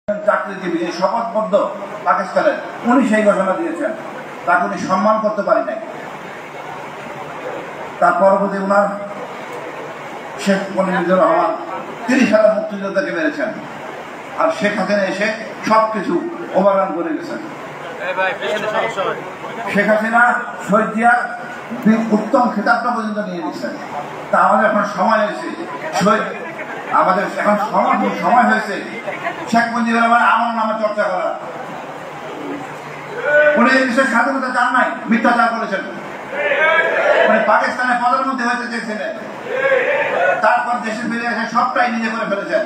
চাকরিজীবী যে শপথবদ্ধ পাকিস্তানের, উনি সেই ঘোষণা দিয়েছেন, তাকে উনি সম্মান করতে পারি নাই। তার পরবর্তী উনার শেখ মুজিবুর রহমান 30,000 মুক্তিযোদ্ধাকে মেরেছেন, আর শেখ হাসিনা এসে সবকিছু ওভাররান করে গেছেন। শেখ হাসিনা শহীদ জিয়ার উত্তম খেতাবটা পর্যন্ত নিয়ে নিচ্ছেন। তা আমাদের এখন সময় হয়েছে, আমাদের এখন সময় হয়েছে শেখ মুজিবুর রহমান আমার নামে চর্চা করা। উনি দেশের স্বাধীনতা চান নাই, মিথ্যাচার করেছেন। উনি পাকিস্তানের প্রধানমন্ত্রী হতে চেয়েছিলেন, তারপর দেশে ফিরে এসে সবটাই নিজে করে ফেলেছেন।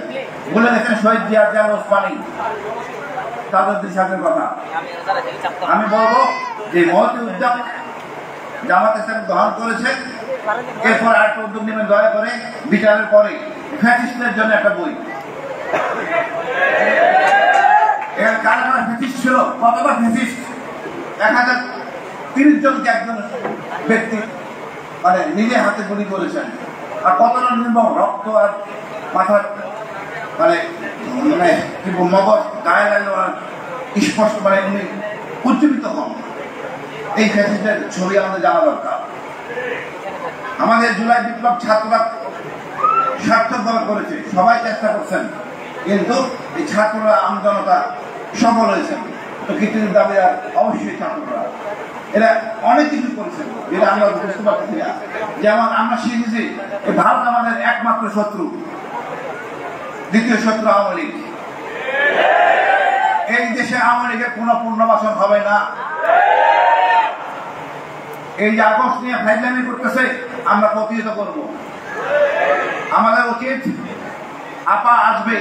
বলে গেছেন শহীদ জিয়ার জান ওসমানী, তাদের দিশাকের কথা। আমি বলবো যে মহতী উদ্যোগ জামাত ইসলাম গ্রহণ করেছে, এরপর আরেকটা উদ্যোগ নেবেন দয়া করে, বিচারের পরে ফ্যাসিস্টদের জন্য একটা বই। কারা কারা ফ্যাসিস্ট ছিল, কতটা ফ্যাসিস্ট, 1030 জনকে একজন ব্যক্তি মানে নিজে হাতে গুলি করেছেন, আর কতটা নির্মম রক্ত আর মাথার মানে মগজ গায়ে লাগলো আর স্পষ্ট, মানে উনি উজ্জীবিত হন। এই ফ্যাসিস্টের ছবি আমাদের জানা দরকার। আমাদের জুলাই বিপ্লব ছাত্ররা সার্থকভাবে করেছে, সবাই চেষ্টা করছেন, কিন্তু এই ছাত্ররা আমজনতা সফল হয়েছেন। তো কিছু দাবি আর অবশ্যই ছাত্ররা এরা অনেক কিছু করেছেন, যেটা আমরা বুঝতে পারছি না। যেমন আমরা শিখেছি ভারত আমাদের একমাত্র শত্রু, দ্বিতীয় শত্রু আওয়ামী লীগ। এই দেশে আওয়ামী লীগের কোন পুনর্বাসন হবে না। এই যে আগস্ট নিয়ে ফাইজলামি করতেছে, আমরা প্রতিহত করব। আমাদের উচিত আপা আসবে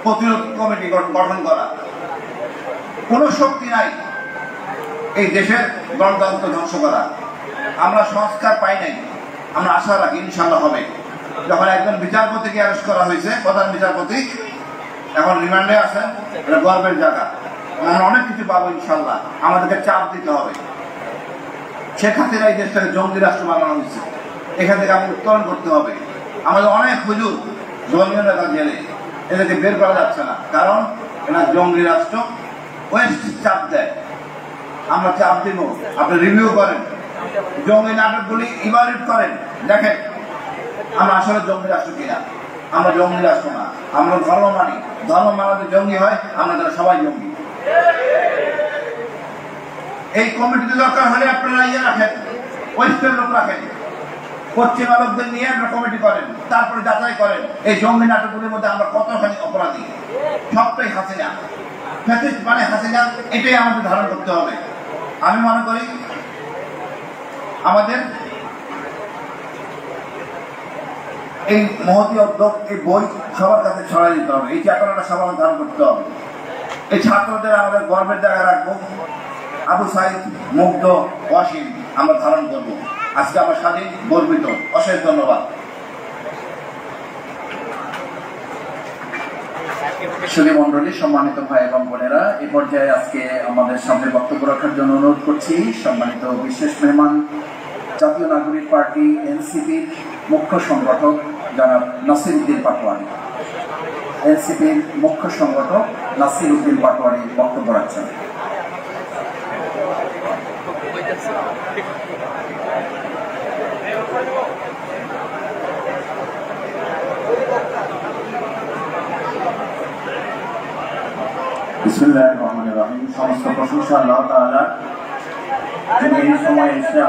প্রতিরোধ কমিটি গঠন করা। কোন শক্তি নাই এই দেশের গণতন্ত্র ধ্বংস করা। আমরা সংস্কার পাই নাই, আমরা আশা রাখি ইনশাল্লাহ হবে। যখন একজন বিচারপতিকে অ্যারেস্ট করা হয়েছে, প্রধান বিচারপতি এখন রিমান্ডে আছেন, এটা গর্বের জায়গা। আমরা অনেক কিছু পাবো ইনশাল্লাহ। আমাদেরকে চাপ দিতে হবে। শেখ হাসিনা এই দেশটাকে জঙ্গি রাষ্ট্র বানানো হয়েছে, এখান থেকে আমাদের উত্তরণ করতে হবে। আমাদের অনেক হুজুর ধর্মীয় নেতা জেলে, এদেরকে বের করা যাচ্ছে না, কারণ এরা জঙ্গি রাষ্ট্র। ওয়েস্ট চাপ দেয়, আমরা চাপ দিব। আপনি রিভিউ করেন, জঙ্গি নাটকগুলি ইভালুয়েট করেন, দেখেন আমরা আসলে জঙ্গি রাষ্ট্র কিনা। আমরা জঙ্গি রাষ্ট্র না, আমরা ধর্ম মানি। ধর্ম মানাতে জঙ্গি হয়, আমরা তারা সবাই জঙ্গি। এই কমিটিতে দরকার হলে আপনারা ইয়ে রাখেন, ওয়েস্টের লোক রাখেন, পশ্চিমা লোকদের নিয়ে একটা কমিটি করেন, তারপরে যাচাই করেন এই জঙ্গি নাটকগুলির মধ্যে আমরা কতখানি অপরাধী। সবটাই হাসিনা, ফ্যাসিস্ট মানে হাসিনা, এটাই আমাদের ধারণ করতে হবে। আমি মনে করি আমাদের এই মহতী উদ্যোগ, এই বই সবার কাছে ছড়াই দিতে হবে। এই চেতনাটা সবার ধারণ করতে হবে। এই ছাত্রদের আমাদের গর্বের জায়গায় রাখবো। আবু সাইদ, মুগ্ধ, ওয়াসিম আমরা ধারণ করব। আজকে আমরা স্বাধীন, গর্বিত। অশেষ ধন্যবাদ। সুধী মন্ডলী, সম্মানিত ভাই এবং বোনেরা, এই পর্যায়ে আজকে আমাদের সামনে বক্তব্য রাখার জন্য অনুরোধ করছি সম্মানিত বিশেষ মেহমান, জাতীয় নাগরিক পার্টি এনসিপির মুখ্য সংগঠক জনাব নাসির উদ্দিন পাটোয়ারি। এনসিপির মুখ্য সংগঠক নাসির উদ্দিন পাটোয়ারি বক্তব্য রাখছেন। বিসমিল্লাহির রহমানির রহিম। সমস্ত প্রশংসা আল্লাহ তাআলার, যিনি এই সময় এসে